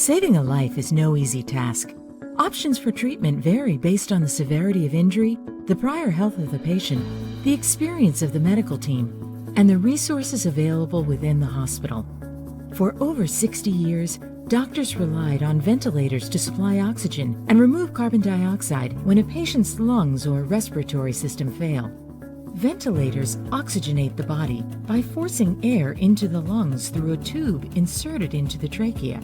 Saving a life is no easy task. Options for treatment vary based on the severity of injury, the prior health of the patient, the experience of the medical team, and the resources available within the hospital. For over 60 years, doctors relied on ventilators to supply oxygen and remove carbon dioxide when a patient's lungs or respiratory system fail. Ventilators oxygenate the body by forcing air into the lungs through a tube inserted into the trachea.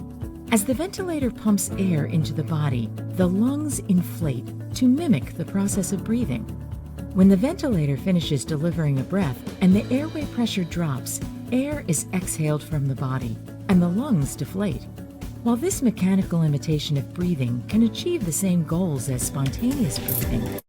As the ventilator pumps air into the body, the lungs inflate to mimic the process of breathing. When the ventilator finishes delivering a breath and the airway pressure drops, air is exhaled from the body and the lungs deflate. While this mechanical imitation of breathing can achieve the same goals as spontaneous breathing,